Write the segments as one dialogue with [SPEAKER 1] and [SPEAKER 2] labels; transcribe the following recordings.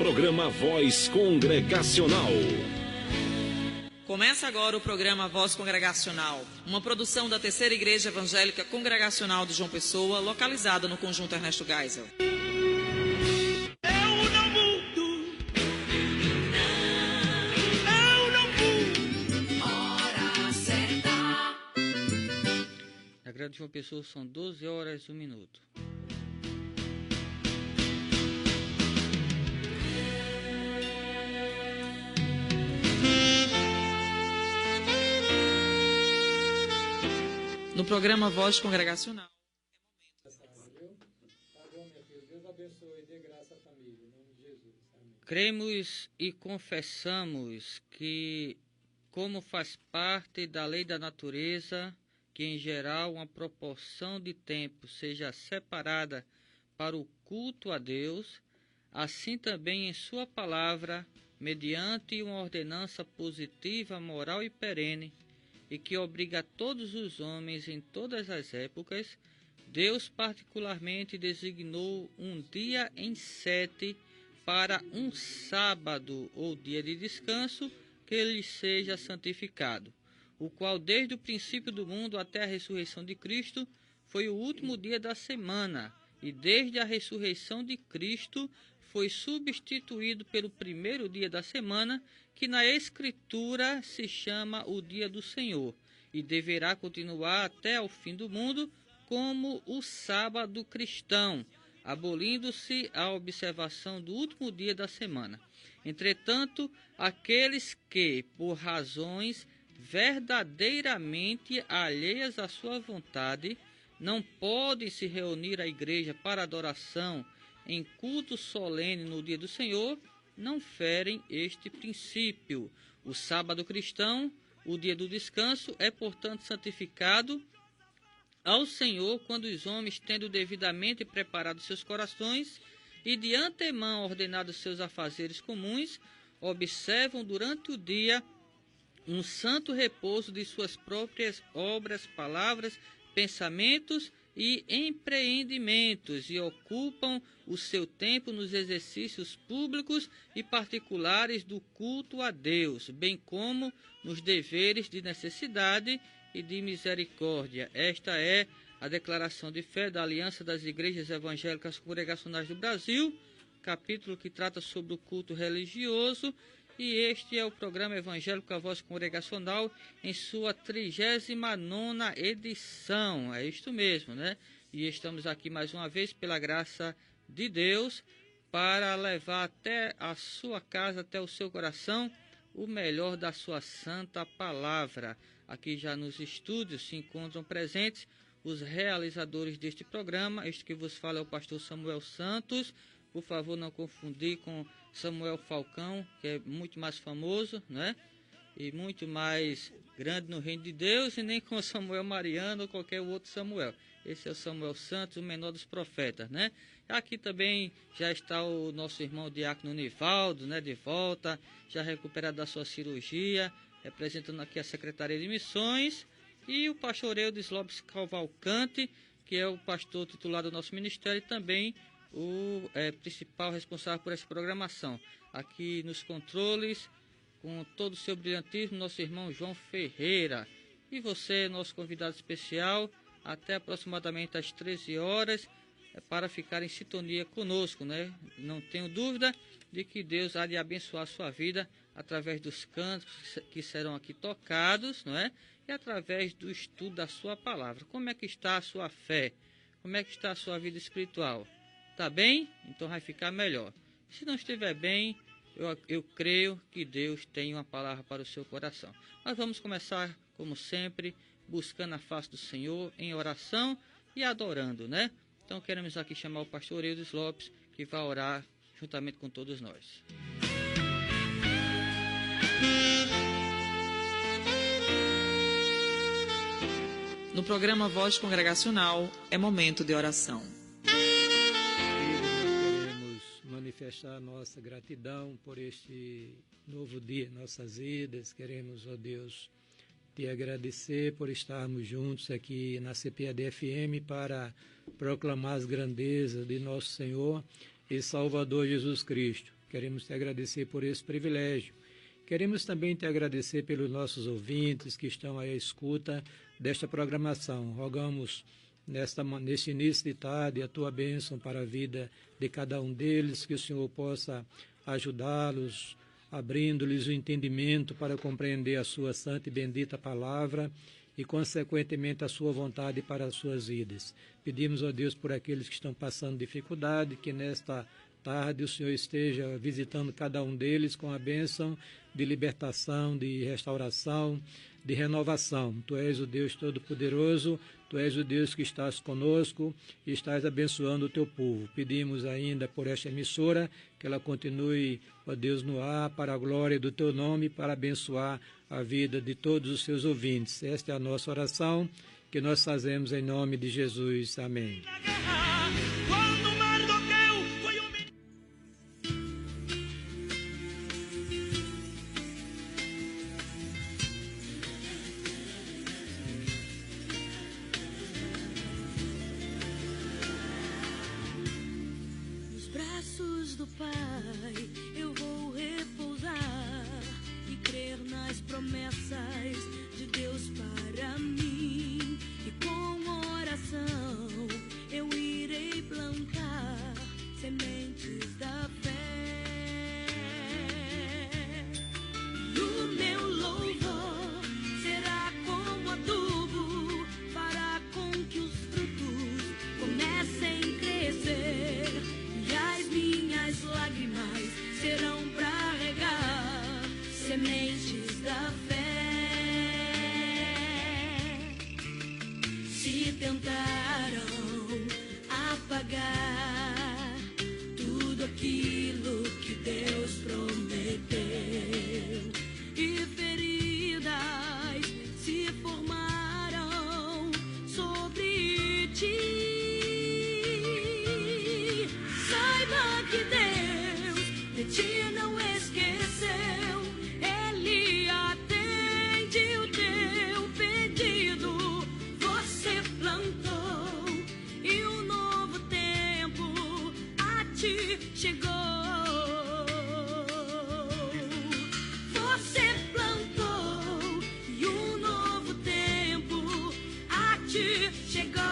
[SPEAKER 1] Programa Voz Congregacional.
[SPEAKER 2] Começa agora o programa Voz Congregacional, uma produção da Terceira Igreja Evangélica Congregacional de João Pessoa, localizada no Conjunto Ernesto Geisel.
[SPEAKER 3] Na Grande João Pessoa são 12 horas e 1 minuto.
[SPEAKER 2] No programa Voz Congregacional.
[SPEAKER 3] Cremos e confessamos que, como faz parte da lei da natureza, que em geral uma proporção de tempo seja separada para o culto a Deus, assim também em sua palavra, mediante uma ordenança positiva, moral e perene, e que obriga todos os homens em todas as épocas, Deus particularmente designou um dia em 7 para um sábado ou dia de descanso que lhe seja santificado, o qual desde o princípio do mundo até a ressurreição de Cristo foi o último dia da semana, e desde a ressurreição de Cristo foi substituído pelo primeiro dia da semana, que na Escritura se chama o dia do Senhor, e deverá continuar até ao fim do mundo como o sábado cristão, abolindo-se a observação do último dia da semana. Entretanto, aqueles que, por razões verdadeiramente alheias à sua vontade, não podem se reunir à igreja para adoração em culto solene no dia do Senhor, não ferem este princípio. O sábado cristão, o dia do descanso, é portanto santificado ao Senhor quando os homens, tendo devidamente preparado seus corações e de antemão ordenado seus afazeres comuns, observam durante o dia um santo repouso de suas próprias obras, palavras, pensamentos e empreendimentos, e ocupam o seu tempo nos exercícios públicos e particulares do culto a Deus, bem como nos deveres de necessidade e de misericórdia. Esta é a declaração de fé da Aliança das Igrejas Evangélicas Congregacionais do Brasil, capítulo que trata sobre o culto religioso, e este é o programa Evangélico A Voz Congregacional em sua 39ª edição. É isto mesmo, né? E estamos aqui mais uma vez, pela graça de Deus, para levar até a sua casa, até o seu coração, o melhor da sua santa palavra. Aqui já nos estúdios se encontram presentes os realizadores deste programa. Este que vos fala é o pastor Samuel Santos. Por favor, não confundir com Samuel Falcão, que é muito mais famoso, né? E muito mais grande no reino de Deus, e nem com Samuel Mariano ou qualquer outro Samuel. Esse é o Samuel Santos, o menor dos profetas, né? Aqui também já está o nosso irmão Diácono Nivaldo, né? De volta, já recuperado da sua cirurgia, representando aqui a Secretaria de Missões, e o pastor Eudes Lopes Cavalcante, que é o pastor titular do nosso ministério, e também o principal responsável por essa programação. Aqui nos controles, com todo o seu brilhantismo, nosso irmão João Ferreira. E você, nosso convidado especial, até aproximadamente às 13 horas, para ficar em sintonia conosco, né? Não tenho dúvida de que Deus há de abençoar a sua vida através dos cantos que serão aqui tocados, não é? E através do estudo da sua palavra. Como é que está a sua fé? Como é que está a sua vida espiritual? Está bem? Então vai ficar melhor. Se não estiver bem, eu creio que Deus tem uma palavra para o seu coração. Mas vamos começar, como sempre, buscando a face do Senhor em oração e adorando, né? Então queremos aqui chamar o pastor Eudes Lopes, que vai orar juntamente com todos nós.
[SPEAKER 2] No programa Voz Congregacional, é momento de oração.
[SPEAKER 4] Manifestar nossa gratidão por este novo dia, nossas vidas. Queremos, ó Deus, te agradecer por estarmos juntos aqui na CPAD-FM para proclamar as grandezas de nosso Senhor e Salvador Jesus Cristo, Queremos te agradecer por esse privilégio. Queremos também te agradecer pelos nossos ouvintes que estão aí à escuta desta programação. Rogamos neste início de tarde a tua bênção para a vida de cada um deles, que o Senhor possa ajudá-los, abrindo-lhes o entendimento para compreender a sua santa e bendita palavra e, consequentemente, a sua vontade para as suas vidas. Pedimos, ó Deus, por aqueles que estão passando dificuldade, que nesta tarde o Senhor esteja visitando cada um deles com a bênção de libertação, de restauração, de renovação. Tu és o Deus Todo-Poderoso, Tu és o Deus que estás conosco e estás abençoando o Teu povo. Pedimos ainda por esta emissora, que ela continue, ó Deus, no ar, para a glória do Teu nome, para abençoar a vida de todos os Seus ouvintes. Esta é a nossa oração, que nós fazemos em nome de Jesus. Amém.
[SPEAKER 5] Do Pai eu vou repousar e crer nas promessas de Deus para mim, e com oração eu irei plantar sementes da fé, e o meu louvor será como adubo para com que os frutos comecem a crescer, e as minhas lágrimas serão para regar sementes da fé. Se tentaram apagar tudo aquilo que Deus prometeu, e feridas se formaram sobre ti, que Deus de ti não esqueceu, Ele atende o teu pedido. Você plantou e um novo tempo a ti chegou. Você plantou e um novo tempo a ti chegou.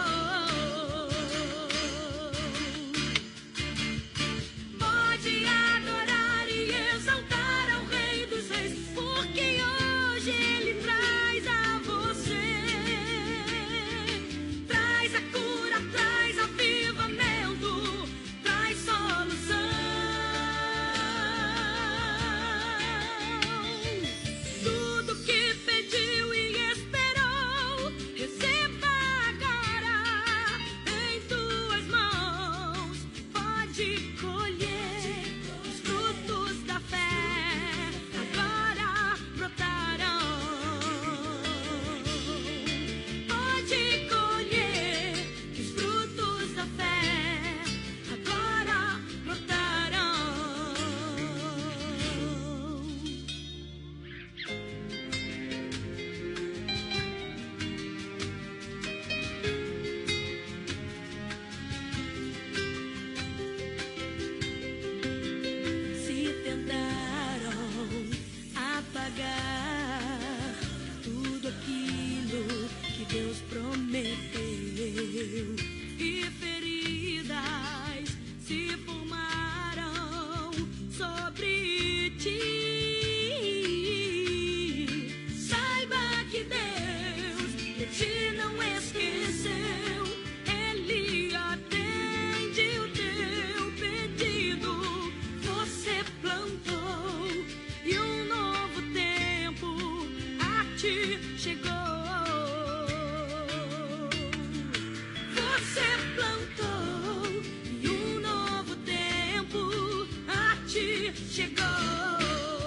[SPEAKER 5] Adorar e exaltar ao Rei dos Reis, porque hoje Ele traz a você, traz a cura, traz avivamento, traz solução. Tudo que pediu e esperou, receba agora em tuas mãos. Pode colher. Tudo aquilo que Deus prometeu, e feridas se formaram sobre ti. Saiba que Deus de ti não esqueceu, Ele atende o teu pedido. Você plantou e um novo tempo a ti chegou. Você plantou e um novo tempo a ti chegou.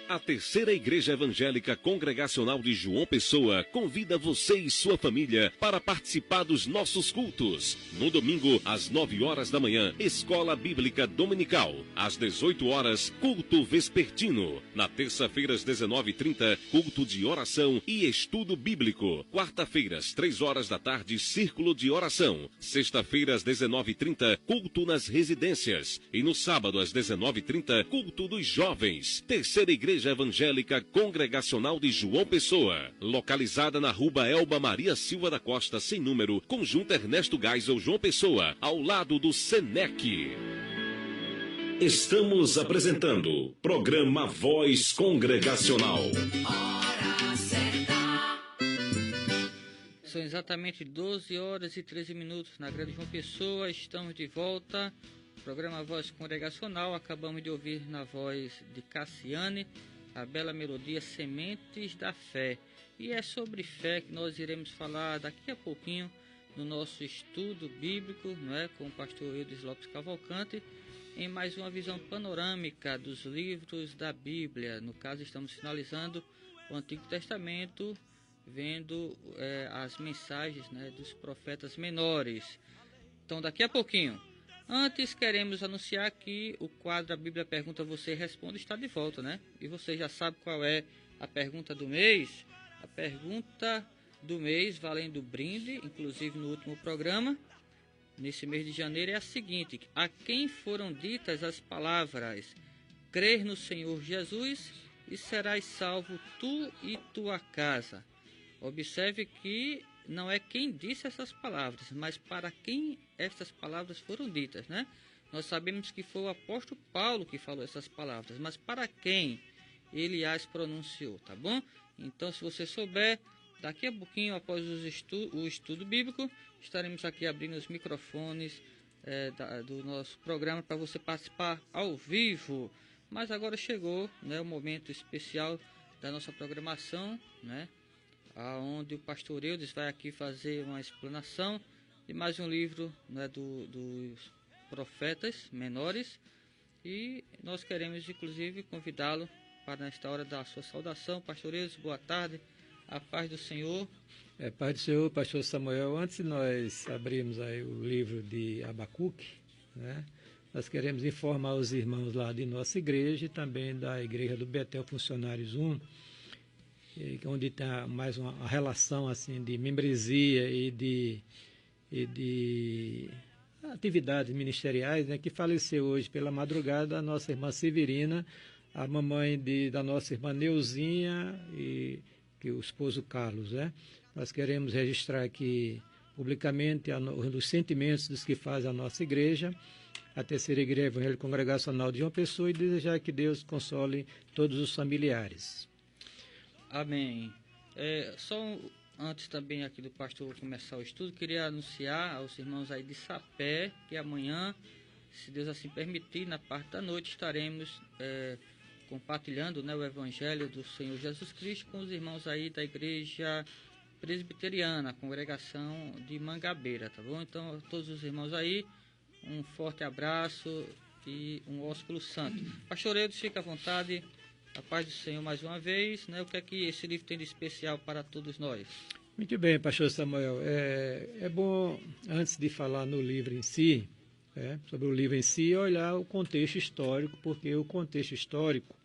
[SPEAKER 1] A Terceira Igreja Evangélica Congregacional de João Pessoa convida você e sua família para participar dos nossos cultos. No domingo, às 9 horas da manhã, Escola Bíblica Dominical. Às 18 horas, culto vespertino. Na terça-feira, às 19h30, culto de oração e estudo bíblico. Quarta-feira, às 3 horas da tarde, círculo de oração. Sexta-feira, às 19h30, culto nas residências. E no sábado, às 19h30, culto dos jovens. Terceira Igreja Evangélica Congregacional de João Pessoa, localizada na Rua Elba Maria Silva da Costa, sem número, Conjunto Ernesto Geisel, João Pessoa, ao lado do Senec.
[SPEAKER 6] Estamos apresentando programa Voz Congregacional.
[SPEAKER 5] Hora certa.
[SPEAKER 3] São exatamente 12 horas e 13 minutos na Grande João Pessoa. Estamos de volta. Programa Voz Congregacional. Acabamos de ouvir na voz de Cassiane a bela melodia Sementes da Fé. E é sobre fé que nós iremos falar daqui a pouquinho no nosso estudo bíblico, não é, com o pastor Eudes Lopes Cavalcante, em mais uma visão panorâmica dos livros da Bíblia. No caso, estamos finalizando o Antigo Testamento, vendo as mensagens, né, dos profetas menores. Então, daqui a pouquinho. Antes, queremos anunciar que o quadro A Bíblia Pergunta, Você Responde está de volta, né? E você já sabe qual é a pergunta do mês? A pergunta do mês, valendo brinde, inclusive no último programa, nesse mês de janeiro, é a seguinte: a quem foram ditas as palavras: crer no Senhor Jesus e serás salvo tu e tua casa? Observe que não é quem disse essas palavras, mas para quem essas palavras foram ditas, né? Nós sabemos que foi o apóstolo Paulo que falou essas palavras, mas para quem ele as pronunciou, tá bom? Então, se você souber, daqui a pouquinho, após o estudo bíblico, estaremos aqui abrindo os microfones do nosso programa para você participar ao vivo. Mas agora chegou, né, o momento especial da nossa programação, né? Onde o pastor Eudes vai aqui fazer uma explanação de mais um livro, né, dos profetas menores, e nós queremos inclusive convidá-lo para, nesta hora, da sua saudação. Pastor Eudes, boa tarde, a paz do Senhor.
[SPEAKER 4] Paz do Senhor, pastor Samuel. Antes de nós abrirmos aí o livro de Abacuque, né, nós queremos informar os irmãos lá de nossa igreja e também da igreja do Betel Funcionários 1, onde está mais uma relação assim de membresia e de atividades ministeriais, né, que faleceu hoje pela madrugada a nossa irmã Severina, a mamãe da nossa irmã Neuzinha e que o esposo Carlos, né? Nós queremos registrar aqui publicamente os sentimentos dos que fazem a nossa igreja, a Terceira Igreja Evangélica Congregacional de João Pessoa, e desejar que Deus console todos os familiares.
[SPEAKER 3] Amém. Antes também aqui do pastor começar o estudo, queria anunciar aos irmãos aí de Sapé que amanhã, se Deus assim permitir, na parte da noite estaremos compartilhando, né, o Evangelho do Senhor Jesus Cristo com os irmãos aí da Igreja Presbiteriana, congregação de Mangabeira, tá bom? Então, a todos os irmãos aí, um forte abraço e um ósculo santo. Pastor Eudes, fica à vontade. A paz do Senhor mais uma vez, né? O que é que esse livro tem de especial para todos nós?
[SPEAKER 4] Muito bem, pastor Samuel. É bom, antes de falar no livro em si, sobre o livro em si, olhar o contexto histórico, porque o contexto histórico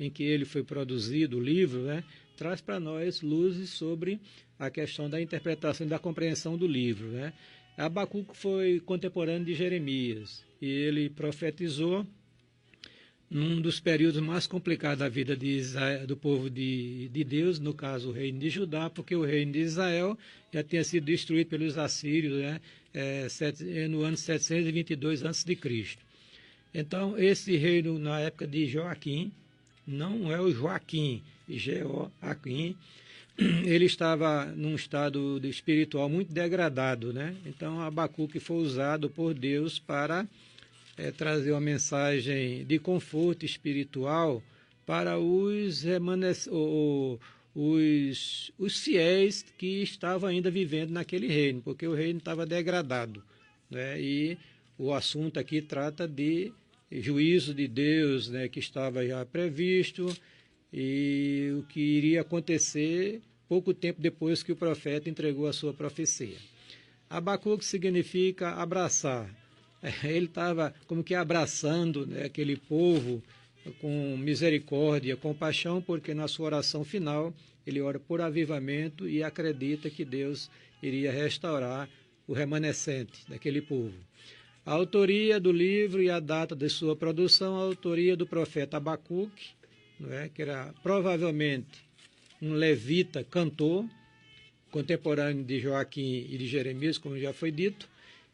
[SPEAKER 4] em que ele foi produzido, o livro, né, traz para nós luzes sobre a questão da interpretação e da compreensão do livro, né? Abacuque foi contemporâneo de Jeremias e ele profetizou num dos períodos mais complicados da vida do povo de Deus, no caso o reino de Judá, porque o reino de Israel já tinha sido destruído pelos assírios, né, no ano 722 a.C. Então, esse reino, na época de Joaquim, não é o Joaquim, Joaquim, ele estava num estado espiritual muito degradado, né? Então, Abacuque foi usado por Deus para trazer uma mensagem de conforto espiritual para os fiéis que estavam ainda vivendo naquele reino, porque o reino estava degradado, né? E o assunto aqui trata de juízo de Deus, né, que estava já previsto, e o que iria acontecer pouco tempo depois que o profeta entregou a sua profecia. Abacuque significa abraçar. Ele estava como que abraçando, né, aquele povo com misericórdia, compaixão, porque na sua oração final ele ora por avivamento e acredita que Deus iria restaurar o remanescente daquele povo. A autoria do livro e a data de sua produção, a autoria do profeta Abacuque, não é, que era provavelmente um levita cantor, contemporâneo de Joaquim e de Jeremias, como já foi dito,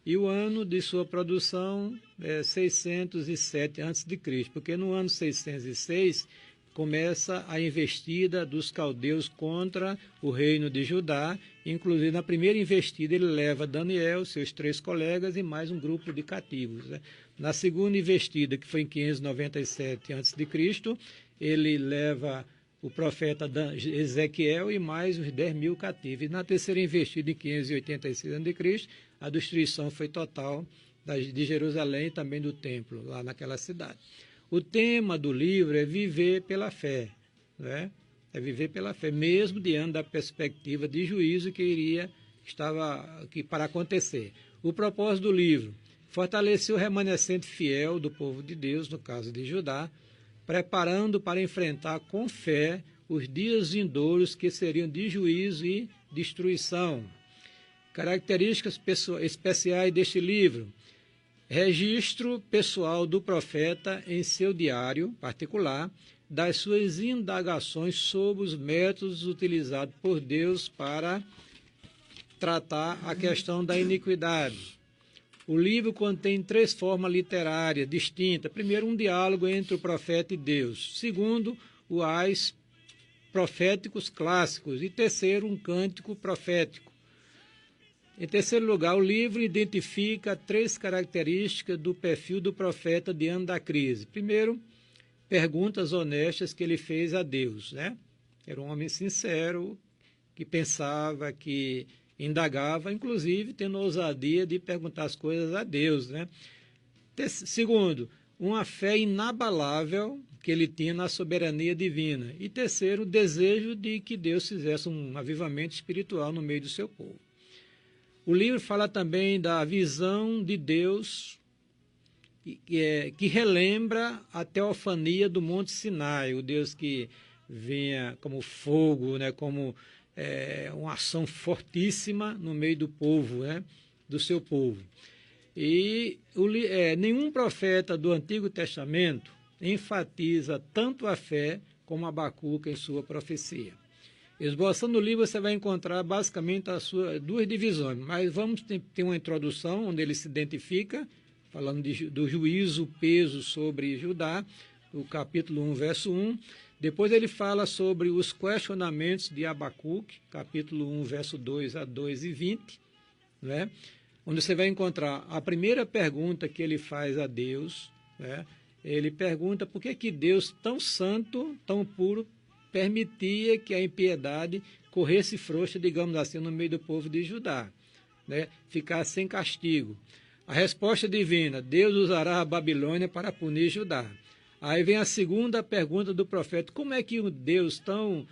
[SPEAKER 4] e o ano de sua produção é 607 a.C., porque no ano 606 começa a investida dos caldeus contra o reino de Judá. Inclusive, na primeira investida, ele leva Daniel, seus 3 colegas e mais um grupo de cativos, né? Na segunda investida, que foi em 597 a.C., ele leva o profeta Ezequiel e mais os 10.000 cativos. E na terceira investida, em 586 a.C., a destruição foi total de Jerusalém e também do templo, lá naquela cidade. O tema do livro é viver pela fé, né? É viver pela fé, mesmo diante da perspectiva de juízo que estava aqui para acontecer. O propósito do livro: fortalecer o remanescente fiel do povo de Deus, no caso de Judá, preparando para enfrentar com fé os dias vindouros que seriam de juízo e destruição. Características especiais deste livro: registro pessoal do profeta em seu diário particular, das suas indagações sobre os métodos utilizados por Deus para tratar a questão da iniquidade. O livro contém 3 formas literárias distintas. Primeiro, um diálogo entre o profeta e Deus. Segundo, os ais proféticos clássicos. E terceiro, um cântico profético. Em terceiro lugar, o livro identifica 3 características do perfil do profeta diante da crise. Primeiro, perguntas honestas que ele fez a Deus, né? Era um homem sincero, que pensava, que indagava, inclusive tendo a ousadia de perguntar as coisas a Deus, né? Segundo, uma fé inabalável que ele tinha na soberania divina. E terceiro, o desejo de que Deus fizesse um avivamento espiritual no meio do seu povo. O livro fala também da visão de Deus que relembra a teofania do Monte Sinai, o Deus que vinha como fogo, né, como uma ação fortíssima no meio do povo, né, do seu povo. E nenhum profeta do Antigo Testamento enfatiza tanto a fé como Abacuque em sua profecia. Esboçando o livro, você vai encontrar basicamente as suas 2 divisões, mas vamos ter uma introdução onde ele se identifica, falando do juízo, peso sobre Judá, o capítulo 1, verso 1. Depois ele fala sobre os questionamentos de Abacuque, capítulo 1, verso 2 a 2 e 20, né? Onde você vai encontrar a primeira pergunta que ele faz a Deus, né? Ele pergunta por que Deus, tão santo, tão puro, permitia que a impiedade corresse frouxa, digamos assim, no meio do povo de Judá, né? Ficasse sem castigo. A resposta divina: Deus usará a Babilônia para punir Judá. Aí vem a segunda pergunta do profeta: como é que um Deus tão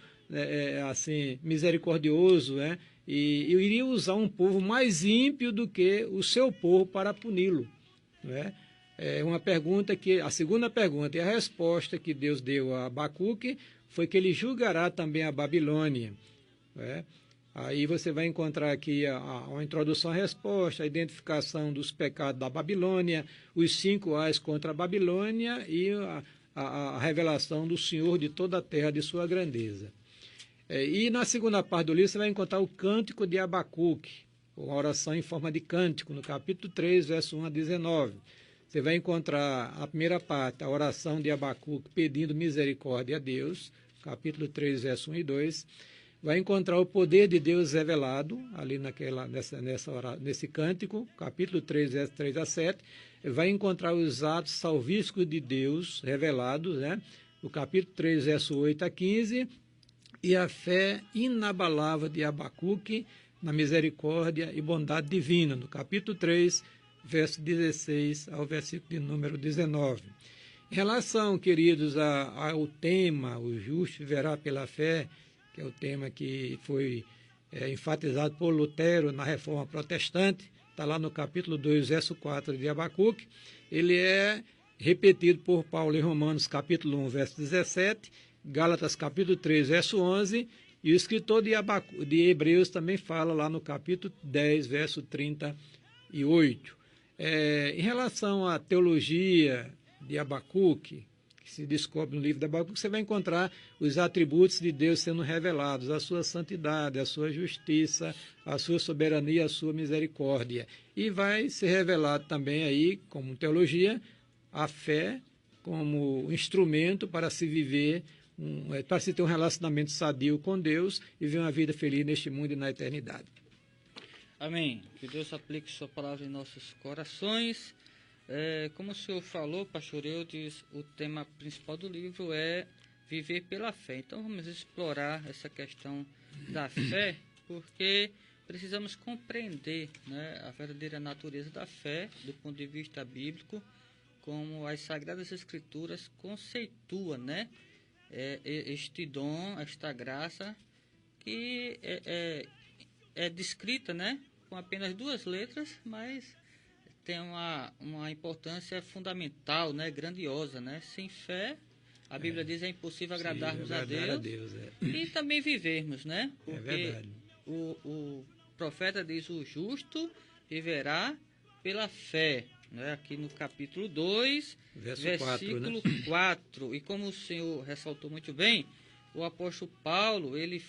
[SPEAKER 4] assim misericordioso, né, e iria usar um povo mais ímpio do que o seu povo para puni-lo, né? É uma pergunta que, a segunda pergunta, e a resposta que Deus deu a Abacuque foi que ele julgará também a Babilônia, né? Aí você vai encontrar aqui uma introdução à resposta, a identificação dos pecados da Babilônia, os 5 ais contra a Babilônia e a revelação do Senhor de toda a terra, de sua grandeza. E na segunda parte do livro você vai encontrar o cântico de Abacuque, uma oração em forma de cântico, no capítulo 3, verso 1 a 19. Você vai encontrar a primeira parte, a oração de Abacuque pedindo misericórdia a Deus, capítulo 3, verso 1 e 2. Vai encontrar o poder de Deus revelado ali nesse cântico, capítulo 3, verso 3 a 7. Vai encontrar os atos salvíficos de Deus revelados, né? O capítulo 3, verso 8 a 15. E a fé inabalável de Abacuque na misericórdia e bondade divina, no capítulo 3, verso 16 ao versículo de número 19. Em relação, queridos, ao tema, o justo viverá pela fé, que é o tema que foi enfatizado por Lutero na Reforma Protestante, está lá no capítulo 2, verso 4 de Abacuque, ele é repetido por Paulo em Romanos, capítulo 1, verso 17, Gálatas, capítulo 3, verso 11, e o escritor de Hebreus também fala lá no capítulo 10, verso 38. Em relação à teologia de Abacuque, que se descobre no livro de Abacuque, você vai encontrar os atributos de Deus sendo revelados, a sua santidade, a sua justiça, a sua soberania, a sua misericórdia. E vai ser revelado também aí, como teologia, a fé como instrumento para se viver, para se ter um relacionamento sadio com Deus e viver uma vida feliz neste mundo e na eternidade.
[SPEAKER 3] Amém. Que Deus aplique sua palavra em nossos corações. Como o senhor falou, pastor Eudes, o tema principal do livro é viver pela fé. Então vamos explorar essa questão da fé, porque precisamos compreender, né, a verdadeira natureza da fé do ponto de vista bíblico, como as Sagradas Escrituras conceitua, né, este dom, esta graça que é descrita, né, com apenas 2 letras, mas tem uma importância fundamental, né, grandiosa, né? Sem fé, a Bíblia diz, é impossível agradarmos a Deus, e também vivermos, né? Porque o profeta diz, o justo viverá pela fé, né? Aqui no capítulo 2, versículo 4, né? E como o senhor ressaltou muito bem, o apóstolo Paulo, ele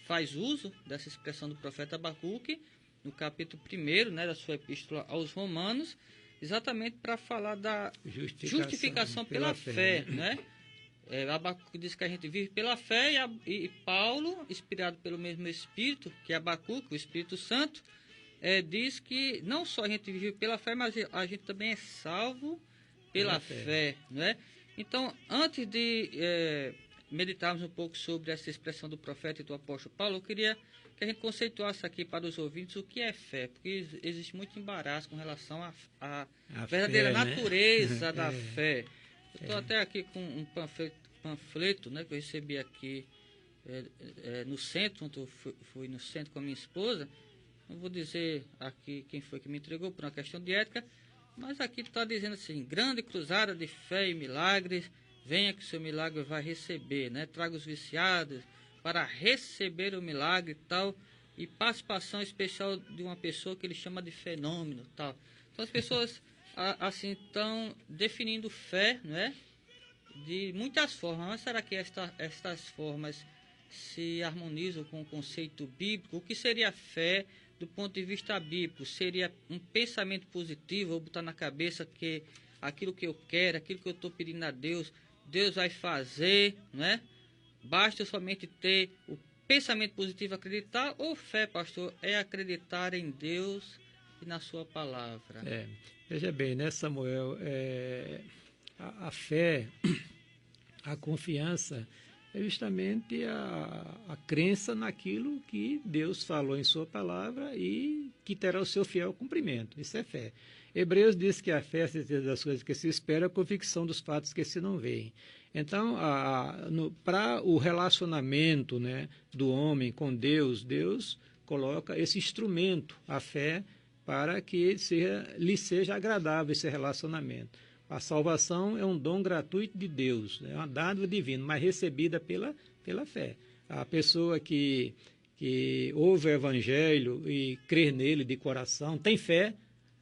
[SPEAKER 3] faz uso dessa expressão do profeta Abacuque, no capítulo 1, né, da sua epístola aos Romanos, exatamente para falar da justificação pela fé, né? Abacuque diz que a gente vive pela fé, e Paulo, inspirado pelo mesmo Espírito, que é Abacuque, o Espírito Santo, diz que não só a gente vive pela fé, mas a gente também é salvo pela fé, né? Então, antes de meditarmos um pouco sobre essa expressão do profeta e do apóstolo Paulo, eu queria que a gente conceituasse aqui para os ouvintes o que é fé, porque existe muito embaraço com relação à verdadeira fé, natureza, né, da fé. Eu estou até aqui com um panfleto, né, que eu recebi aqui no centro, quando eu fui no centro com a minha esposa. Não vou dizer aqui quem foi que me entregou por uma questão de ética, mas aqui está dizendo assim: grande cruzada de fé e milagres, venha que o seu milagre vai receber, né? Traga os viciados para receber o milagre e tal, e participação especial de uma pessoa que ele chama de fenômeno tal. Então as pessoas assim estão definindo fé, né, de muitas formas, mas será que estas formas se harmonizam com o conceito bíblico? O que seria fé do ponto de vista bíblico? Seria um pensamento positivo, ou botar na cabeça que aquilo que eu quero, aquilo que eu estou pedindo a Deus, Deus vai fazer, né? Basta somente ter o pensamento positivo, acreditar, ou fé, pastor, é acreditar em Deus e na sua palavra?
[SPEAKER 4] Veja bem, né, Samuel, a fé, a confiança, é justamente a crença naquilo que Deus falou em sua palavra e que terá o seu fiel cumprimento. Isso é fé. Hebreus diz que a fé é a certeza das coisas que se espera, a convicção dos fatos que se não veem. Então, para o relacionamento, né, do homem com Deus, Deus coloca esse instrumento, a fé, para que lhe seja agradável esse relacionamento. A salvação é um dom gratuito de Deus, é uma dádiva divina, mas recebida pela fé. A pessoa que ouve o Evangelho e crê nele de coração, tem fé,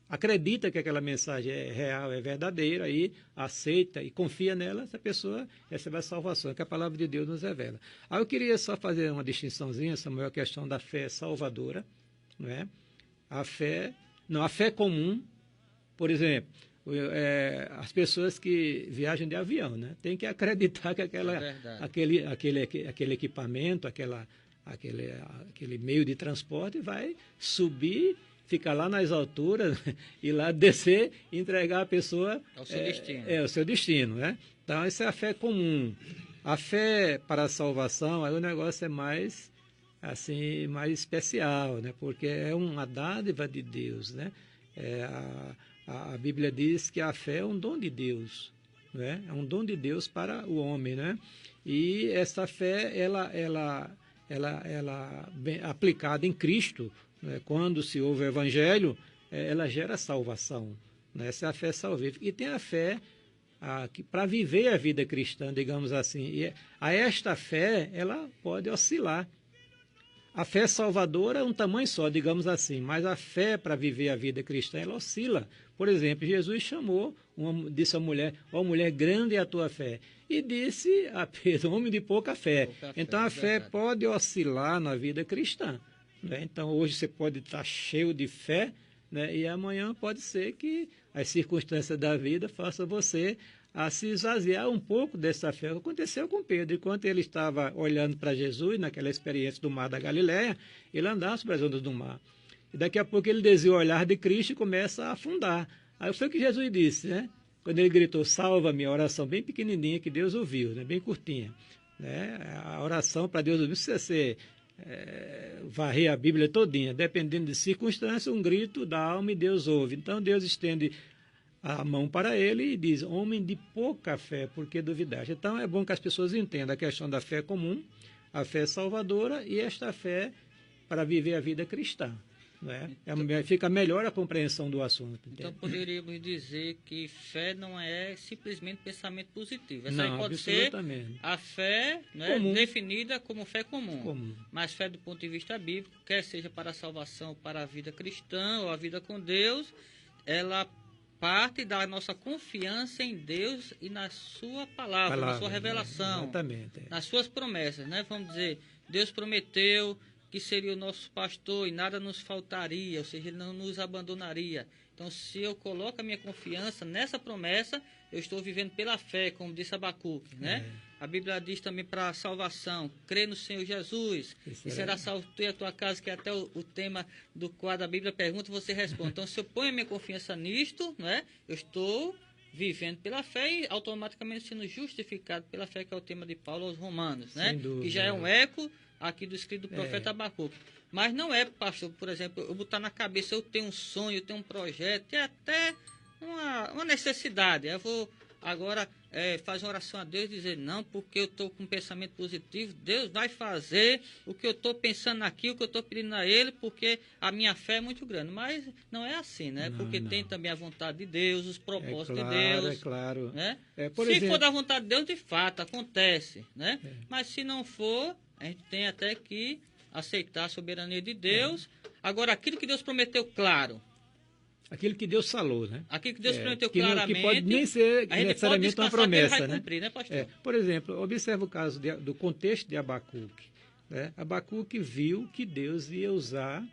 [SPEAKER 4] acredita que aquela mensagem é real, é verdadeira, e aceita e confia nela, essa pessoa recebe a salvação, que a palavra de Deus nos revela. Aí eu queria só fazer uma distinçãozinha, Samuel, a questão da fé salvadora, não é? A fé comum, por exemplo, as pessoas que viajam de avião, né? Tem que acreditar que aquele equipamento, aquele meio de transporte vai subir, ficar lá nas alturas e lá descer e entregar a pessoa
[SPEAKER 3] ao seu destino.
[SPEAKER 4] Ao seu destino, né? Então, essa é a fé comum. A fé para a salvação, aí o negócio é mais especial, né? Porque é uma dádiva de Deus, né? A Bíblia diz que a fé é um dom de Deus. né? É um dom de Deus para o homem, né? E essa fé, ela bem aplicada em Cristo, né? Quando se ouve o Evangelho, ela gera salvação, né? Essa é a fé salvífica. E tem a fé para viver a vida cristã, digamos assim. E a esta fé, ela pode oscilar. A fé salvadora é um tamanho só, digamos assim, mas a fé para viver a vida cristã, ela oscila. Por exemplo, Jesus disse à mulher, ó mulher, grande é a tua fé. E disse a Pedro, homem de pouca fé. Então a fé pode oscilar na vida cristã, né? Então hoje você pode estar cheio de fé, né? E amanhã pode ser que as circunstâncias da vida façam você a se esvaziar um pouco dessa fé. O que aconteceu com Pedro, enquanto ele estava olhando para Jesus, naquela experiência do mar da Galileia, ele andava sobre as ondas do mar. E daqui a pouco ele desvia o olhar de Cristo e começa a afundar. Aí foi o que Jesus disse, né? Quando ele gritou, salva-me, a oração bem pequenininha que Deus ouviu, né? Bem curtinha, né? A oração para Deus ouvir, não precisa ser varrer a Bíblia todinha, dependendo de circunstância, um grito da alma e Deus ouve. Então Deus estende a mão para ele e diz, homem de pouca fé, por que duvidaste? Então é bom que as pessoas entendam a questão da fé comum, a fé salvadora e esta fé para viver a vida cristã, né? Fica melhor a compreensão do assunto.
[SPEAKER 3] Então
[SPEAKER 4] Entende?
[SPEAKER 3] poderíamos dizer que fé não é simplesmente pensamento positivo. Essa
[SPEAKER 4] Não,
[SPEAKER 3] aí pode ser
[SPEAKER 4] absolutamente.
[SPEAKER 3] a fé, né, definida como fé comum. Mas fé do ponto de vista bíblico, quer seja para a salvação, para a vida cristã ou a vida com Deus, ela parte da nossa confiança em Deus e na sua palavra, na sua revelação, nas suas promessas, né? Vamos dizer, Deus prometeu que seria o nosso pastor e nada nos faltaria, ou seja, ele não nos abandonaria. Então, se eu coloco a minha confiança nessa promessa, eu estou vivendo pela fé, como disse Abacuque, né? A Bíblia diz também para a salvação, crê no Senhor Jesus, e será salvo tu e a tua casa, que é até o tema do quadro da Bíblia pergunta, você responde. Então, se eu ponho a minha confiança nisto, né, eu estou vivendo pela fé e automaticamente sendo justificado pela fé, que é o tema de Paulo aos Romanos, né? Que já é um eco aqui do escrito do profeta Abacuque. Mas não é, pastor, por exemplo, eu botar na cabeça, eu tenho um sonho, eu tenho um projeto, e até uma necessidade. Eu vou agora fazer uma oração a Deus e dizer, não, porque eu estou com um pensamento positivo, Deus vai fazer o que eu estou pensando aqui, o que eu estou pedindo a Ele, porque a minha fé é muito grande. Mas não é assim, né? Porque tem também a vontade de Deus, os propósitos de Deus.
[SPEAKER 4] É claro.
[SPEAKER 3] Né?
[SPEAKER 4] Se
[SPEAKER 3] for da vontade de Deus, de fato, acontece. Né? Mas se não for, a gente tem até que aceitar a soberania de Deus. Agora, aquilo que Deus prometeu, claro.
[SPEAKER 4] Aquilo que Deus falou, né?
[SPEAKER 3] Aquilo que Deus prometeu claramente.
[SPEAKER 4] Que pode nem ser necessariamente uma promessa,
[SPEAKER 3] vai
[SPEAKER 4] né?
[SPEAKER 3] Cumprir, né, pastor?
[SPEAKER 4] Por exemplo, observa o caso do contexto de Abacuque, né? Abacuque viu que Deus ia usar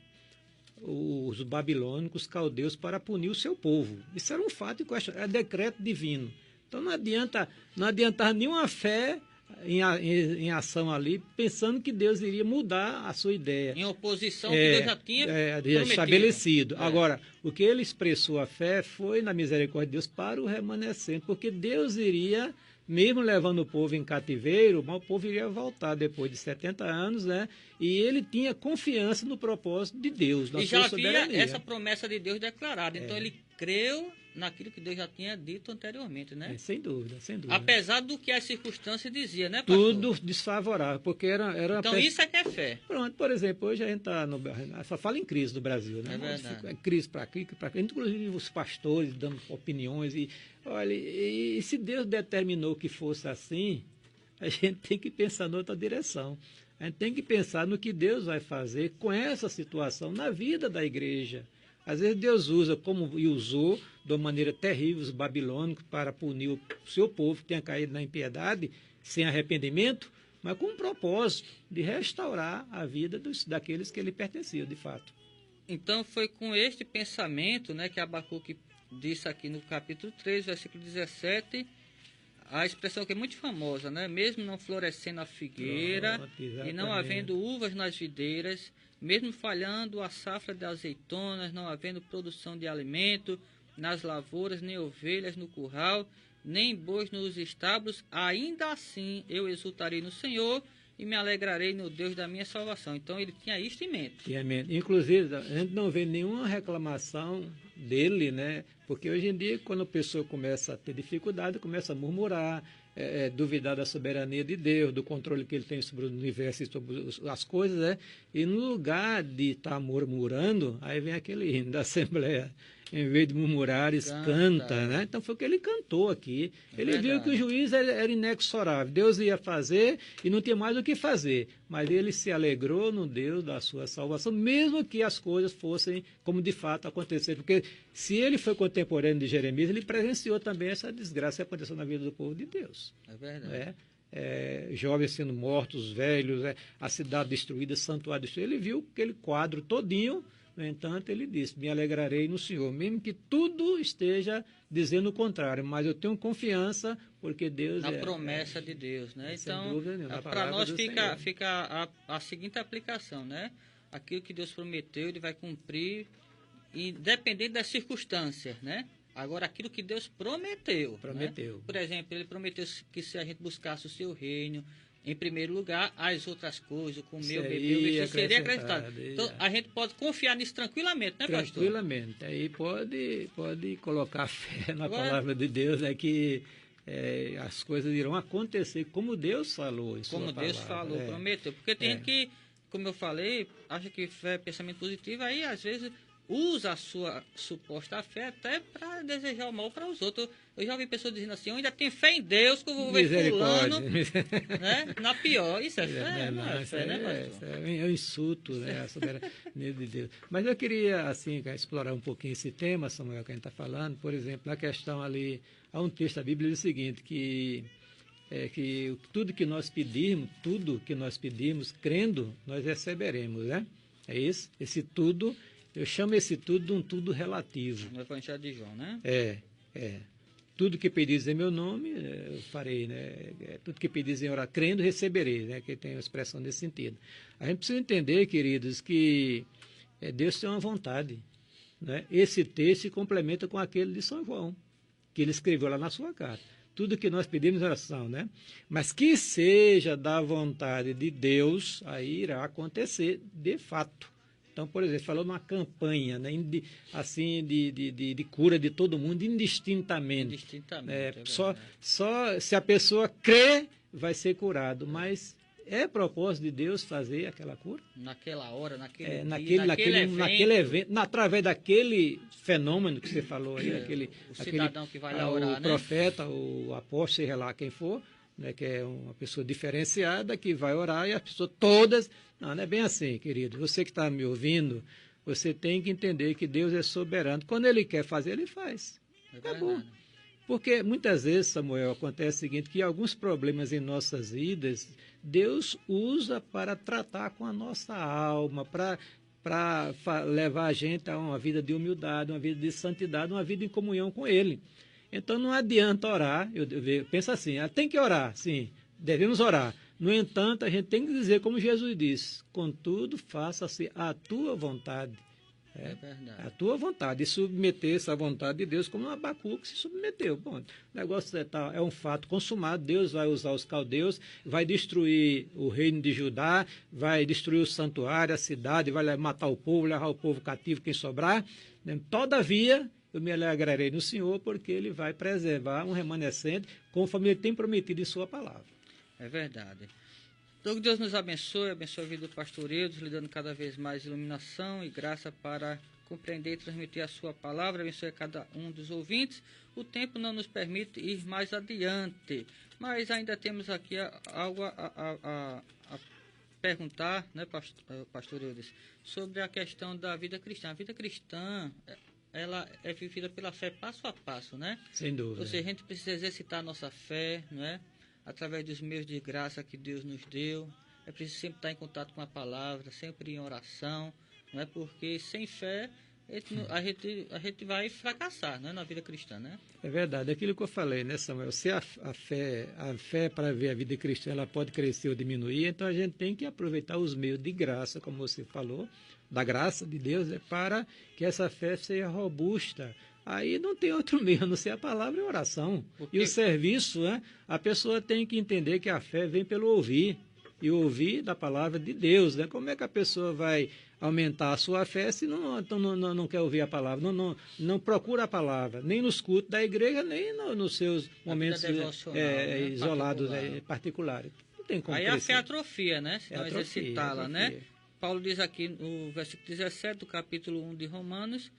[SPEAKER 4] os babilônicos, os caldeus, para punir o seu povo. Isso era um fato inquestionável, era decreto divino. Então não adiantava nenhuma fé em ação ali, pensando que Deus iria mudar a sua ideia.
[SPEAKER 3] Em oposição que Deus já tinha
[SPEAKER 4] estabelecido. Agora, o que ele expressou a fé foi na misericórdia de Deus para o remanescente, porque Deus iria, mesmo levando o povo em cativeiro, mas o povo iria voltar depois de 70 anos, né? E ele tinha confiança no propósito de Deus, na sua soberania.
[SPEAKER 3] E já havia essa promessa de Deus declarada, então ele creu naquilo que Deus já tinha dito anteriormente, né?
[SPEAKER 4] Sem dúvida.
[SPEAKER 3] Apesar do que as circunstâncias diziam, né, pastor?
[SPEAKER 4] Tudo desfavorável, porque era
[SPEAKER 3] então isso é que é fé.
[SPEAKER 4] Pronto, por exemplo, hoje a gente só fala em crise no Brasil, né?
[SPEAKER 3] É verdade.
[SPEAKER 4] Crise para aqui, para cá, inclusive os pastores dando opiniões. Olha, e se Deus determinou que fosse assim, a gente tem que pensar noutra direção. A gente tem que pensar no que Deus vai fazer com essa situação na vida da igreja. Às vezes Deus usa, e usou de uma maneira terrível os babilônicos para punir o seu povo que tinha caído na impiedade, sem arrependimento, mas com um propósito de restaurar a vida daqueles que ele pertencia, de fato.
[SPEAKER 3] Então foi com este pensamento, né, que Abacuque disse aqui no capítulo 3, versículo 17, a expressão que é muito famosa, né? Mesmo não florescendo a figueira e não havendo uvas nas videiras, mesmo falhando a safra de azeitonas, não havendo produção de alimento nas lavouras, nem ovelhas no curral, nem bois nos estábulos, ainda assim eu exultarei no Senhor e me alegrarei no Deus da minha salvação. Então ele tinha isso em mente.
[SPEAKER 4] Inclusive, a gente não vê nenhuma reclamação dele, né? Porque hoje em dia, quando a pessoa começa a ter dificuldade, começa a murmurar, duvidar da soberania de Deus, do controle que ele tem sobre o universo e sobre as coisas, né? E no lugar de estar murmurando, aí vem aquele hino da Assembleia. Em vez de murmurar, eles cantam, né? Então foi o que ele cantou aqui. Ele viu que o juiz era inexorável. Deus ia fazer e não tinha mais o que fazer. Mas ele se alegrou no Deus da sua salvação, mesmo que as coisas fossem como de fato aconteceram. Porque se ele foi contemporâneo de Jeremias, ele presenciou também essa desgraça que aconteceu na vida do povo de Deus.
[SPEAKER 3] É verdade.
[SPEAKER 4] Jovens sendo mortos, velhos, a cidade destruída, santuário destruído. Ele viu aquele quadro todinho. No entanto, ele disse, me alegrarei no Senhor, mesmo que tudo esteja dizendo o contrário, mas eu tenho confiança, porque Deus
[SPEAKER 3] na promessa de Deus, né? Então, para nós fica a seguinte aplicação, né? Aquilo que Deus prometeu, ele vai cumprir, independente das circunstâncias, né? Agora, aquilo que Deus prometeu. Né? Por exemplo, ele prometeu que se a gente buscasse o seu reino, em primeiro lugar, as outras coisas, comer, beber, seria acreditado. Então, a gente pode confiar nisso tranquilamente, né, pastor?
[SPEAKER 4] Tranquilamente. Aí pode colocar fé na palavra de Deus, que as coisas irão acontecer como Deus falou em sua palavra. Como Deus falou,
[SPEAKER 3] prometeu. Porque tem gente que, como eu falei, acha que fé é pensamento positivo, aí às vezes usa a sua suposta fé até para desejar o mal para os outros. Eu já ouvi pessoas dizendo assim, eu ainda tenho fé em Deus, que eu vou ver fulano, né? Na pior. Isso é fé, não é fé, né, pastor?
[SPEAKER 4] É um insulto, né, a soberania de Deus. Mas eu queria, assim, explorar um pouquinho esse tema, Samuel, que a gente está falando. Por exemplo, na questão ali, há um texto da Bíblia que diz o seguinte, que tudo que nós pedimos, crendo, nós receberemos, né? É isso? Esse tudo... Eu chamo esse tudo de um tudo relativo.
[SPEAKER 3] No Evangelho de João, né?
[SPEAKER 4] Tudo que pedis em meu nome, eu farei, né? Tudo que pedis em orar, crendo, receberei, né? Que tem uma expressão nesse sentido. A gente precisa entender, queridos, que Deus tem uma vontade, né? Esse texto se complementa com aquele de São João, que ele escreveu lá na sua carta. Tudo que nós pedimos em oração, né? Mas que seja da vontade de Deus, aí irá acontecer de fato. Então, por exemplo, falou numa campanha, né, assim, de cura de todo mundo, indistintamente. Só se a pessoa crê, vai ser curado. Mas é propósito de Deus fazer aquela cura?
[SPEAKER 3] Naquela hora,
[SPEAKER 4] naquele evento, através daquele fenômeno que você falou aí,
[SPEAKER 3] o cidadão que vai lá orar,
[SPEAKER 4] o profeta, o apóstolo, seja lá quem for, né, que é uma pessoa diferenciada, que vai orar e as pessoas todas... Não é bem assim, querido. Você que está me ouvindo, você tem que entender que Deus é soberano. Quando Ele quer fazer, Ele faz. Acabou. Porque muitas vezes, Samuel, acontece o seguinte, que alguns problemas em nossas vidas, Deus usa para tratar com a nossa alma, para levar a gente a uma vida de humildade, uma vida de santidade, uma vida em comunhão com Ele. Então não adianta orar, eu penso assim, tem que orar, sim, devemos orar. No entanto, a gente tem que dizer como Jesus disse, contudo, faça-se a tua vontade.
[SPEAKER 3] É verdade.
[SPEAKER 4] A tua vontade, e submeter-se à vontade de Deus, como Abacuque se submeteu. Bom, o negócio é um fato consumado, Deus vai usar os caldeus, vai destruir o reino de Judá, vai destruir o santuário, a cidade, vai matar o povo, levar o povo cativo, quem sobrar. Todavia, eu me alegrarei no Senhor, porque Ele vai preservar um remanescente, conforme Ele tem prometido em sua palavra.
[SPEAKER 3] É verdade. Então, que Deus nos abençoe a vida do pastor Eudes, lhe dando cada vez mais iluminação e graça para compreender e transmitir a sua palavra. Abençoe a cada um dos ouvintes. O tempo não nos permite ir mais adiante, mas ainda temos aqui algo a perguntar, né, pastor Eudes, sobre a questão da vida cristã. A vida cristã, ela é vivida pela fé passo a passo, né?
[SPEAKER 4] Sem dúvida.
[SPEAKER 3] Ou seja, a gente precisa exercitar a nossa fé, não é? Através dos meios de graça que Deus nos deu. É preciso sempre estar em contato com a palavra, sempre em oração, não é? Porque sem fé a gente vai fracassar, né, na vida cristã, né?
[SPEAKER 4] É verdade, aquilo que eu falei, né, Samuel? Se a fé para ver a vida cristã, ela pode crescer ou diminuir, então a gente tem que aproveitar os meios de graça, como você falou, da graça de Deus, para que essa fé seja robusta. Aí não tem outro meio, a não ser a palavra e a oração. E o serviço, né? A pessoa tem que entender que a fé vem pelo ouvir. e ouvir da palavra de Deus, né? Como é que a pessoa vai aumentar a sua fé se não quer ouvir a palavra, não procura a palavra, nem nos cultos da igreja, nem nos seus momentos
[SPEAKER 3] né?
[SPEAKER 4] isolados, particulares. Não tem como
[SPEAKER 3] aí
[SPEAKER 4] crescer.
[SPEAKER 3] a fé atrofia, né? Se não exercitá-la, né? Paulo diz aqui no versículo 17 do capítulo 1 de Romanos,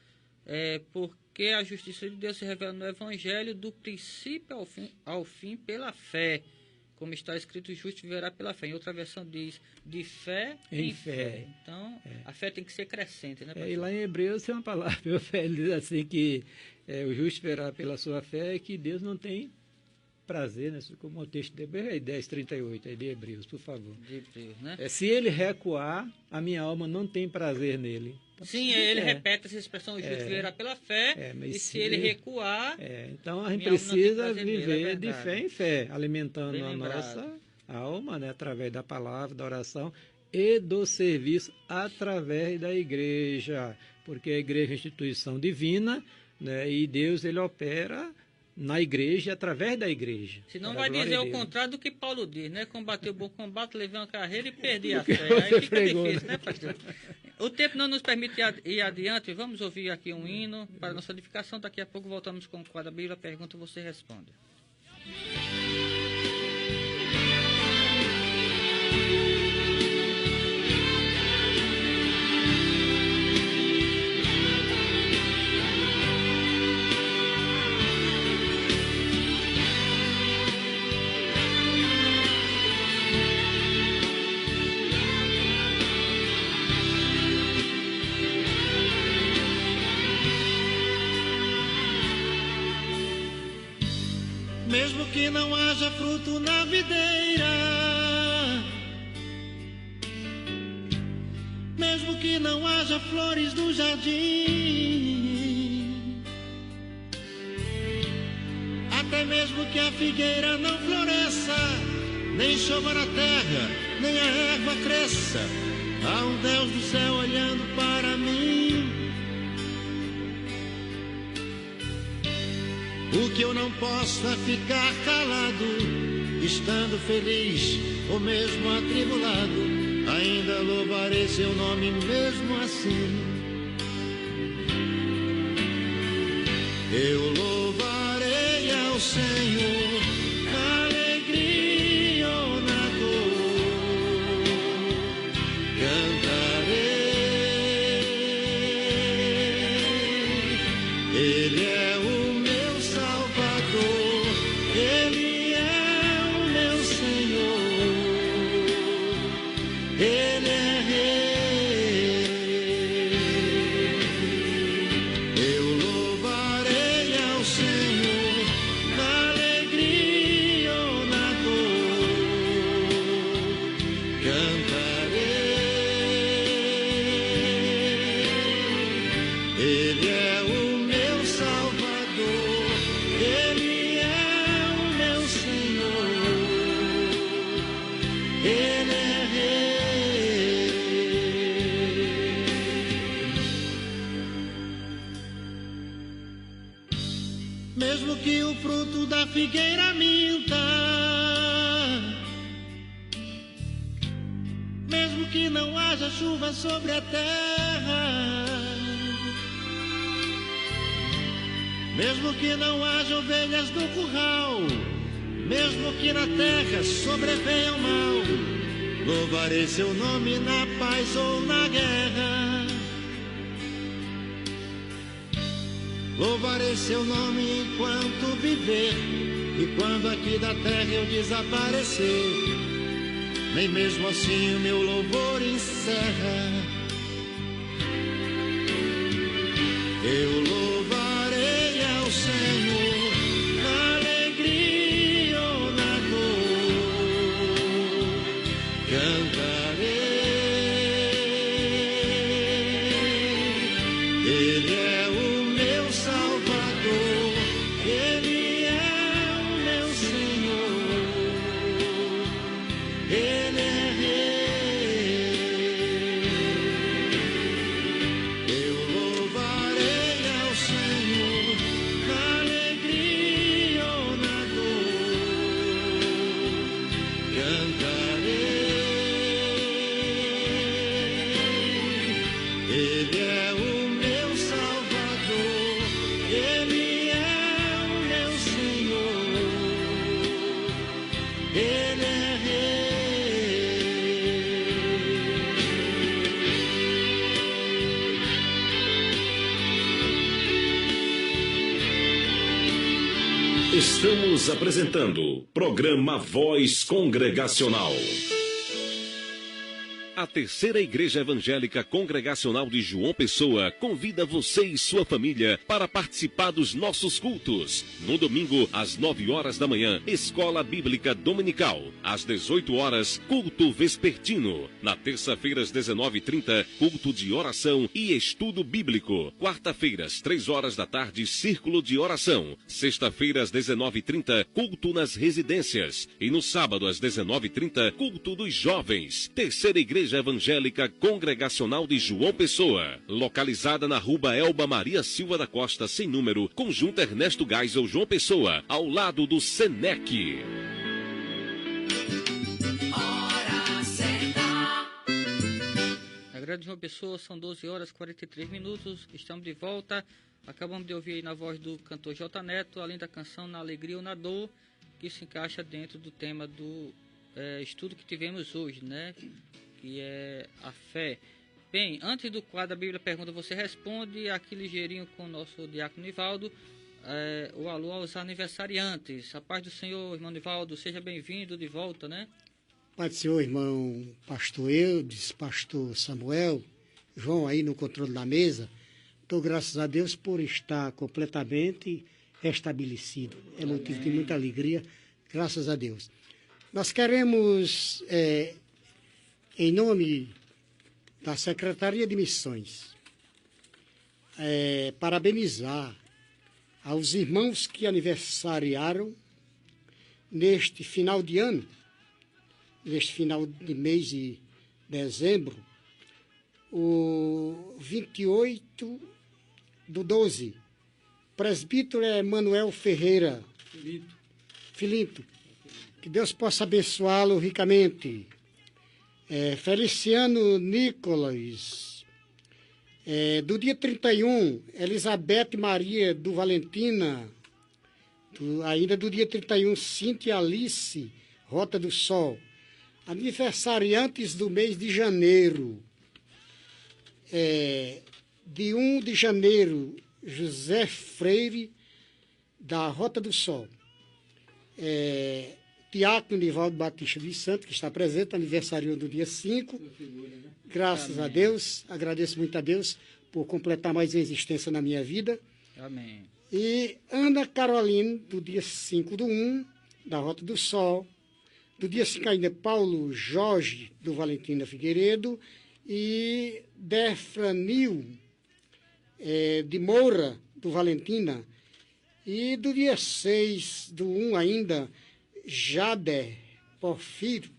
[SPEAKER 3] porque a justiça de Deus se revela no Evangelho do princípio ao fim pela fé. Como está escrito, o justo viverá pela fé. Em outra versão diz, de fé em fé. Então, a fé tem que ser crescente, né, pastor?
[SPEAKER 4] E lá em Hebreus tem uma palavra, ele diz assim que o justo viverá pela sua fé, e que Deus não tem prazer, né? Como o texto de Hebreus, 10:38, de Hebreus, por favor.
[SPEAKER 3] De Hebreus, né?
[SPEAKER 4] Se ele recuar, a minha alma não tem prazer nele. Então,
[SPEAKER 3] sim, ele repete essa expressão, o justo viverá pela fé, e se ele recuar...
[SPEAKER 4] então a gente precisa viver de fé em fé, alimentando a nossa alma, né, através da palavra, da oração e do serviço através da igreja, porque a igreja é uma instituição divina, né, e Deus ele opera na igreja, através da igreja.
[SPEAKER 3] Senão vai dizer o contrário do que Paulo diz, né? Combater o bom combate, levei uma carreira e perdi a fé. Aí fica difícil, né, pastor? O tempo não nos permite ir adiante. Vamos ouvir aqui um hino para nossa edificação. Daqui a pouco voltamos com o quadro Bíblia, pergunta, você responde.
[SPEAKER 7] Mesmo que não haja fruto na videira, mesmo que não haja flores no jardim, até mesmo que a figueira não floresça, nem chova na terra, nem a erva cresça, há um Deus do céu olhando para mim. O que eu não posso é ficar calado, estando feliz ou mesmo atribulado, ainda louvarei seu nome mesmo assim. Eu louvarei ao Senhor na alegria ou na dor, cantarei. Ele é o Ele é o meu Senhor, Ele é Rei. Eu louvarei ao Senhor na alegria ou na dor, cantarei. Ele é o meu Salvador, Ele Ele é Rei. Mesmo que o fruto da figueira minta, mesmo que não haja chuva sobre a terra, mesmo que não haja ovelhas no curral, mesmo que na terra sobrevenha o mal, louvarei seu nome na paz ou na guerra. Louvarei seu nome enquanto viver, e quando aqui da terra eu desaparecer, nem mesmo assim o meu louvor encerra. Eu louvarei ao Senhor na alegria ou na dor, cantarei. Ele é o meu Salvador, Ele é o meu Senhor, Ele é Rei. Eu louvarei ao Senhor na alegria ou na dor, cantarei. Ele é rei.
[SPEAKER 6] Estamos apresentando programa Voz Congregacional. A Terceira Igreja Evangélica Congregacional de João Pessoa convida você e sua família para participar dos nossos cultos. No domingo, às 9 horas da manhã, Escola Bíblica Dominical. Às 18 horas, culto vespertino. Na terça-feira, às 19h30, culto de oração e estudo bíblico. Quarta-feira, às 3 horas da tarde, círculo de oração. Sexta-feira, às 19h30, culto nas residências. E no sábado, às 19h30, culto dos jovens. Terceira Igreja Evangélica Congregacional de João Pessoa, localizada na Rua Elba Maria Silva da Costa, sem número, Conjunto Ernesto Geisel, João Pessoa, ao lado do Senec.
[SPEAKER 5] Hora certa.
[SPEAKER 3] Na Grande João Pessoa são 12 horas e 43 minutos, estamos de volta. Acabamos de ouvir aí na voz do cantor J. Neto, além da canção Na Alegria ou na Dor, que se encaixa dentro do tema do estudo que tivemos hoje, né? Que é a fé. Bem, antes do quadro A Bíblia Pergunta, você responde aqui ligeirinho com o nosso diácono Nivaldo, o alô aos aniversariantes. A paz do Senhor, irmão Nivaldo, seja bem-vindo de volta, né?
[SPEAKER 8] Paz do Senhor, irmão pastor Eudes, pastor Samuel, João aí no controle da mesa. Então, graças a Deus por estar completamente restabelecido. É motivo de muita alegria, graças a Deus. Nós queremos... em nome da Secretaria de Missões, parabenizar aos irmãos que aniversariaram neste final de ano, neste final de mês de dezembro, o 28/12, presbítero Emanuel Ferreira Filinto, que Deus possa abençoá-lo ricamente. Feliciano Nicolas, do dia 31, Elizabeth Maria do Valentina, ainda do dia 31, Cíntia Alice Rota do Sol, aniversariantes do mês de janeiro, de 1 de janeiro, José Freire da Rota do Sol, Diácono Nivaldo Batista dos Santos, que está presente, aniversário do dia 5. Graças a Deus, agradeço muito a Deus por completar mais uma existência na minha vida.
[SPEAKER 3] Amém.
[SPEAKER 8] E Ana Caroline, do dia 5/1, da Rota do Sol. Do dia 5 ainda, Paulo Jorge, do Valentina Figueiredo. E Defranil, de Moura, do Valentina. E do dia 6/1 ainda, Jader Porfírio,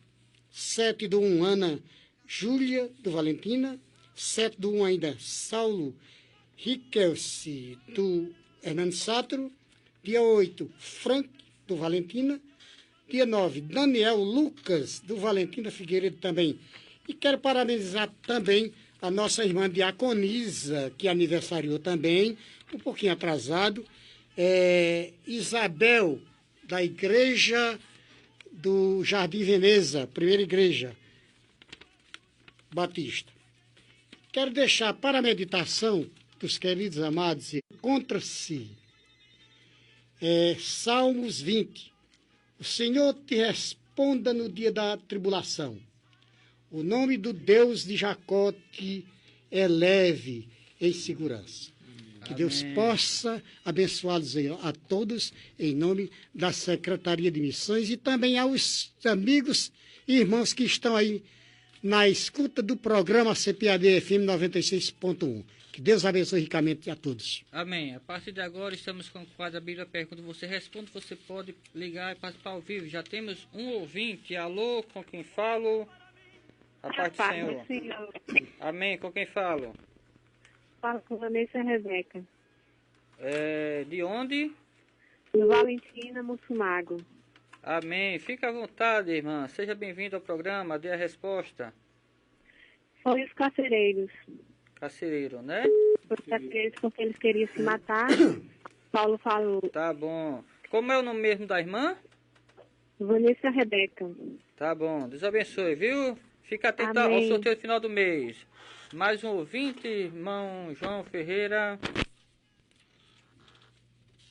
[SPEAKER 8] 7/1, Ana Júlia do Valentina, 7/1 ainda, Saulo Riquelce do Hernando Sátiro, dia 8, Frank do Valentina, dia 9, Daniel Lucas do Valentina Figueiredo também. E quero parabenizar também a nossa irmã Diaconisa, que aniversariou também, um pouquinho atrasado, Isabel, da Igreja do Jardim Veneza, primeira igreja batista. Quero deixar para a meditação dos queridos amados, encontra-se Salmos 20. O Senhor te responda no dia da tribulação. O nome do Deus de Jacó te eleve em segurança. Que Deus possa abençoá-los a todos, em nome da Secretaria de Missões e também aos amigos e irmãos que estão aí na escuta do programa CPAD FM 96.1. Que Deus abençoe ricamente a todos.
[SPEAKER 3] Amém. A partir de agora estamos com o quadro A Bíblia Pergunta, você responde, você pode ligar e participar ao vivo. Já temos um ouvinte. Alô, com quem falo? A paz do Senhor. Amém. Com quem falo?
[SPEAKER 9] Falo com Vanessa e Rebeca.
[SPEAKER 3] De onde?
[SPEAKER 9] Do Valentina Mussumago.
[SPEAKER 3] Amém. Fica à vontade, irmã. Seja bem-vindo ao programa. Dê a resposta.
[SPEAKER 9] Foi os carcereiros.
[SPEAKER 3] Carcereiro, né?
[SPEAKER 9] Os carcereiros porque eles queriam se matar. Paulo falou.
[SPEAKER 3] Tá bom. Como é o nome mesmo da irmã?
[SPEAKER 9] Vanessa Rebeca.
[SPEAKER 3] Tá bom, Deus abençoe, viu? Fica atento
[SPEAKER 9] Amém.
[SPEAKER 3] ao sorteio final do mês. Mais um ouvinte, irmão João Ferreira.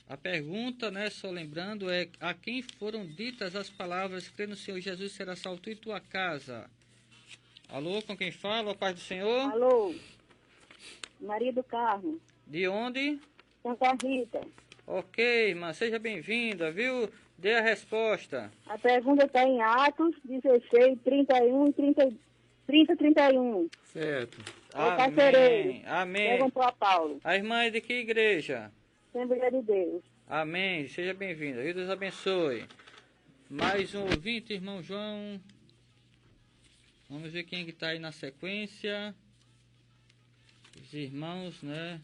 [SPEAKER 3] A pergunta, né, só lembrando, é: a quem foram ditas as palavras, crê no Senhor Jesus, será salvo tu e tua casa? Alô, com quem fala? A paz do Senhor?
[SPEAKER 10] Alô, Maria do Carmo,
[SPEAKER 3] De onde?
[SPEAKER 10] Santa Rita.
[SPEAKER 3] Ok, irmã, seja bem-vinda, viu? Dê a resposta.
[SPEAKER 10] A pergunta está em Atos 16, 31 e 31.
[SPEAKER 4] Certo.
[SPEAKER 3] Amém. Amém.
[SPEAKER 10] Perguntou a Paulo.
[SPEAKER 3] A irmã é de que igreja?
[SPEAKER 10] Assembleia de Deus.
[SPEAKER 3] Amém. Seja bem-vinda. Deus abençoe. Mais um ouvinte, irmão João. Vamos ver quem que está aí na sequência. Os irmãos, né?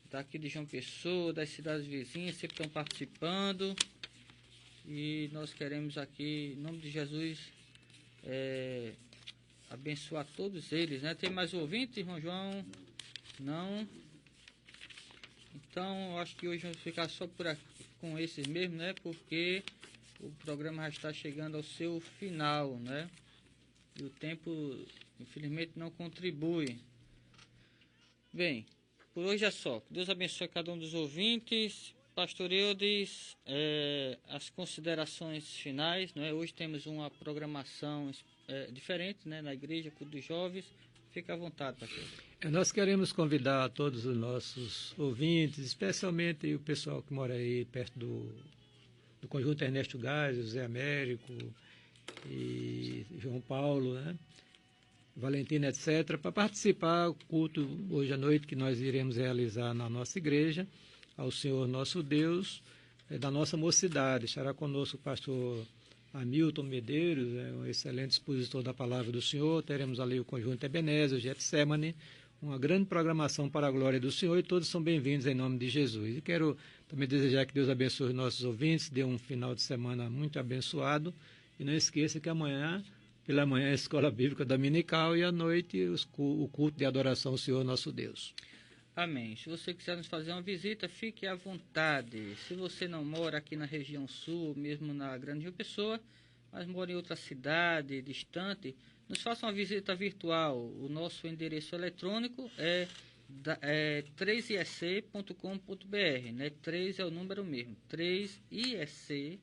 [SPEAKER 3] Daqui de João Pessoa, das cidades vizinhas, sempre estão participando. E nós queremos aqui, em nome de Jesus, abençoar todos eles, né? Tem mais ouvinte, irmão João? Não. Então, eu acho que hoje vamos ficar só por aqui, com esses mesmos, né? Porque o programa já está chegando ao seu final, né? E o tempo, infelizmente, não contribui. Bem, por hoje é só. Que Deus abençoe cada um dos ouvintes. Pastor Eudes, as considerações finais, né? Hoje temos uma programação diferente, né? Na igreja, culto dos jovens. Fique à vontade, pastor.
[SPEAKER 4] Nós queremos convidar todos os nossos ouvintes, especialmente o pessoal que mora aí perto do Conjunto Ernesto Gás, José Américo e João Paulo, né? Valentina, etc., para participar do culto hoje à noite que nós iremos realizar na nossa igreja, ao Senhor nosso Deus, da nossa mocidade. Estará conosco o pastor Hamilton Medeiros, um excelente expositor da palavra do Senhor. Teremos ali o Conjunto Ebenezer, o Getsemane, uma grande programação para a glória do Senhor, e todos são bem-vindos em nome de Jesus. E quero também desejar que Deus abençoe os nossos ouvintes, dê um final de semana muito abençoado, e não esqueça que amanhã, pela manhã, a Escola Bíblica Dominical, e à noite o culto de adoração ao Senhor nosso Deus.
[SPEAKER 3] Amém. Se você quiser nos fazer uma visita, fique à vontade. Se você não mora aqui na região sul, mesmo na Grande João Pessoa, mas mora em outra cidade distante, nos faça uma visita virtual. O nosso endereço eletrônico é 3iec.com.br, né? 3 é o número mesmo, 3iec.com.br.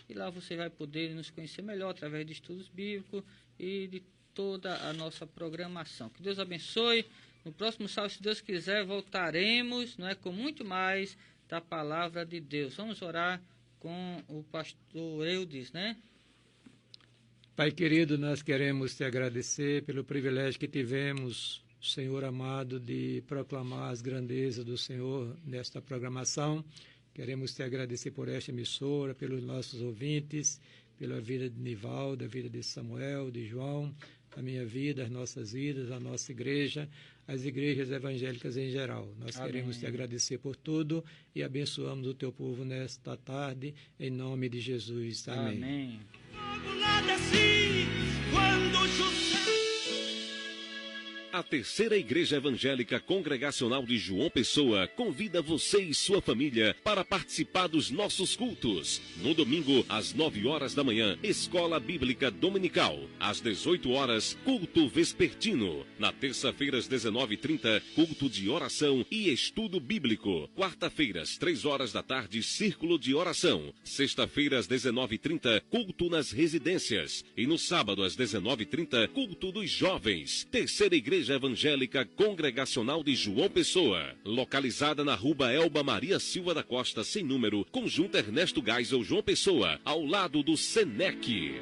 [SPEAKER 3] E lá você vai poder nos conhecer melhor através de estudos bíblicos e de toda a nossa programação. Que Deus abençoe. No próximo sábado, se Deus quiser, voltaremos, não é, com muito mais da palavra de Deus. Vamos orar com o pastor Eudes, né?
[SPEAKER 4] Pai querido, nós queremos te agradecer pelo privilégio que tivemos, Senhor amado, de proclamar as grandezas do Senhor nesta programação. Queremos te agradecer por esta emissora, pelos nossos ouvintes, pela vida de Nivaldo, a vida de Samuel, de João, a minha vida, as nossas vidas, a nossa igreja, as igrejas evangélicas em geral. Nós queremos te agradecer por tudo e abençoamos o teu povo nesta tarde, em nome de Jesus. Amém.
[SPEAKER 3] Amém.
[SPEAKER 1] A Terceira Igreja Evangélica Congregacional de João Pessoa convida você e sua família para participar dos nossos cultos. No domingo, às 9 horas da manhã, Escola Bíblica Dominical. Às 18 horas, culto vespertino. Na terça-feira, às 19h30, culto de oração e estudo bíblico. Quarta-feira, às 3 horas da tarde, círculo de oração. Sexta-feira, às 19h30, culto nas residências. E no sábado, às 19h30, culto dos jovens. Terceira Igreja Evangélica Congregacional de João Pessoa, localizada na Rua Elba Maria Silva da Costa, sem número, Conjunto Ernesto Geisel, João Pessoa, ao lado do Senec.